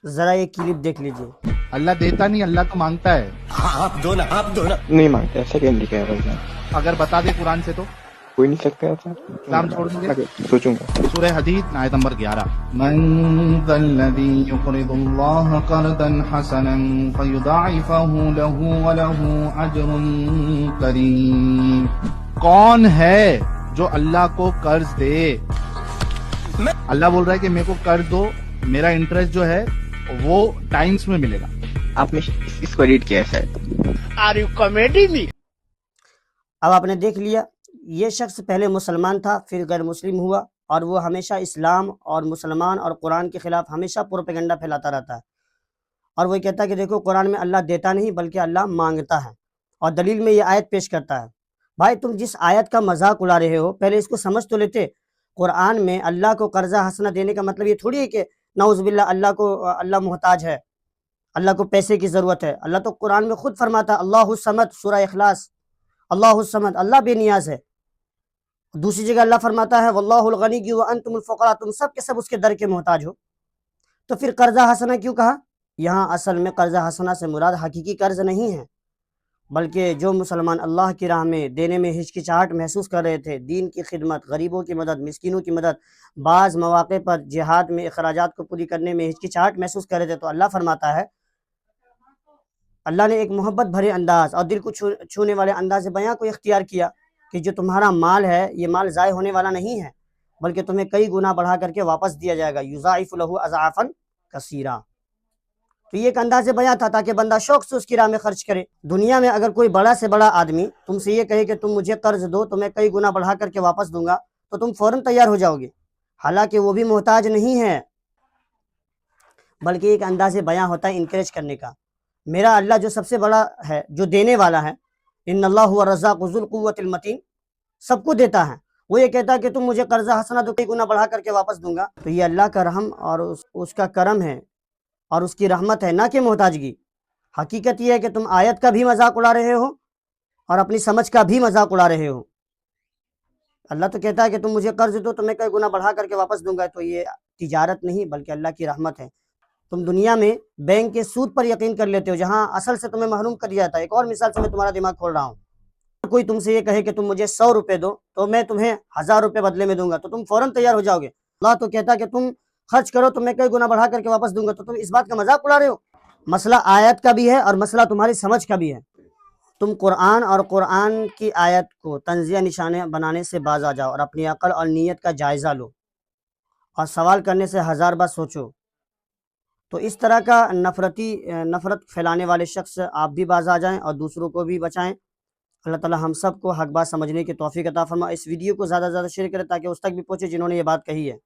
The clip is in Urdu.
ذرا یہ کلپ دیکھ لیجئے۔ اللہ دیتا نہیں، اللہ تو مانگتا ہے۔ آپ دو نا نہیں مانگتے، ایسا کیا لکھا ہے بھائی جان؟ اگر بتا دے قرآن سے تو کوئی نہیں سکتا ایسا۔ اسلام چھوڑ دیں گے؟ اگر سوچوں گا۔ سورہ حدید آیت نمبر 11، من ذا الذی یقرض اللہ قرضا حسنا فیضاعفہ لہ ولہ اجر کریم۔ کون ہے جو اللہ کو قرض دے؟ اللہ بول رہا ہے کہ میرے کو قرض دو، میرا انٹرسٹ جو ہے وہ ٹائمز میں ملے گا۔ آپ نے اس کو ایڈٹ کیا ہے شاید۔ اب آپ نے دیکھ لیا، یہ شخص پہلے مسلمان تھا، پھر غیر مسلم ہوا، اور وہ ہمیشہ اسلام اور مسلمان اور قرآن کے خلاف ہمیشہ پروپیگنڈا پھیلاتا رہتا ہے، اور وہ کہتا ہے کہ دیکھو قرآن میں اللہ دیتا نہیں بلکہ اللہ مانگتا ہے، اور دلیل میں یہ آیت پیش کرتا ہے۔ بھائی تم جس آیت کا مذاق اڑا رہے ہو پہلے اس کو سمجھ تو لیتے۔ قرآن میں اللہ کو قرضہ حسنہ دینے کا مطلب یہ تھوڑی ہے کہ نعوذ باللہ اللہ محتاج ہے، اللہ کو پیسے کی ضرورت ہے۔ اللہ تو قرآن میں خود فرماتا ہے اللہ الصمد، سورہ اخلاص، اللہ الصمد، اللہ بے نیاز ہے۔ دوسری جگہ اللہ فرماتا ہے واللہ الغنی وانتم الفقراء، تم سب کے سب اس کے در کے محتاج ہو۔ تو پھر قرضہ حسنہ کیوں کہا؟ یہاں اصل میں قرضہ حسنہ سے مراد حقیقی قرض نہیں ہے، بلکہ جو مسلمان اللہ کی راہ میں دینے میں ہچکچاہٹ محسوس کر رہے تھے، دین کی خدمت، غریبوں کی مدد، مسکینوں کی مدد، بعض مواقع پر جہاد میں اخراجات کو پوری کرنے میں ہچکچاہٹ محسوس کر رہے تھے، تو اللہ فرماتا ہے، اللہ نے ایک محبت بھرے انداز اور دل کو چھونے والے انداز بیاں کو اختیار کیا کہ جو تمہارا مال ہے یہ مال ضائع ہونے والا نہیں ہے، بلکہ تمہیں کئی گنا بڑھا کر کے واپس دیا جائے گا، یضاعف لہ اضعافا کثیرا۔ تو یہ ایک انداز بیاں تھا تاکہ بندہ شوق سے اس کی راہ میں خرچ کرے۔ دنیا میں اگر کوئی بڑا سے بڑا آدمی تم سے یہ کہے کہ تم مجھے قرض دو تو میں کئی گنا بڑھا کر کے واپس دوں گا، تو تم فوراً تیار ہو جاؤ گے، حالانکہ وہ بھی محتاج نہیں ہے، بلکہ ایک انداز بیاں ہوتا ہے انکریج کرنے کا۔ میرا اللہ جو سب سے بڑا ہے، جو دینے والا ہے، ان اللہ هو الرزاق ذو القوۃ المتین، سب کو دیتا ہے، وہ یہ کہتا ہے کہ تم مجھے قرضہ حسنہ دو کئی گنا بڑھا کر کے واپس دوں گا، تو یہ اللہ کا رحم اور اس کا کرم ہے اور اس کی رحمت ہے، نہ کہ محتاجگی۔ حقیقت یہ ہے کہ تم آیت کا بھی مذاق اڑا رہے ہو اور اپنی سمجھ کا بھی مذاق اڑا رہے ہو۔ اللہ تو کہتا ہے کہ تم مجھے قرض دو تو میں کئی گنا بڑھا کر کے واپس دوں گا، تو یہ تجارت نہیں بلکہ اللہ کی رحمت ہے۔ تم دنیا میں بینک کے سود پر یقین کر لیتے ہو جہاں اصل سے تمہیں محروم کر دیا جاتا ہے۔ ایک اور مثال سے میں تمہارا دماغ کھول رہا ہوں، کوئی تم سے یہ کہے کہ تم مجھے 100 روپے دو تو میں تمہیں 1000 روپے بدلے میں دوں گا، تو تم فوراً تیار ہو جاؤ گے۔ اللہ تو کہتا ہے کہ تم خرچ کرو تو میں کئی گنا بڑھا کر کے واپس دوں گا، تو تم اس بات کا مذاق اڑا رہے ہو۔ مسئلہ آیت کا بھی ہے اور مسئلہ تمہاری سمجھ کا بھی ہے۔ تم قرآن اور قرآن کی آیت کو تنزیہ نشانے بنانے سے باز آ جاؤ اور اپنی عقل اور نیت کا جائزہ لو، اور سوال کرنے سے 1000 بار سوچو، تو اس طرح کا نفرت پھیلانے والے شخص آپ بھی باز آ جائیں اور دوسروں کو بھی بچائیں۔ اللہ تعالی ہم سب کو حق بات سمجھنے کی توفیق عطا فرما۔ اس ویڈیو کو زیادہ سے زیادہ شیئر کریں تاکہ اس تک بھی پہنچے جنہوں نے یہ بات کہی ہے۔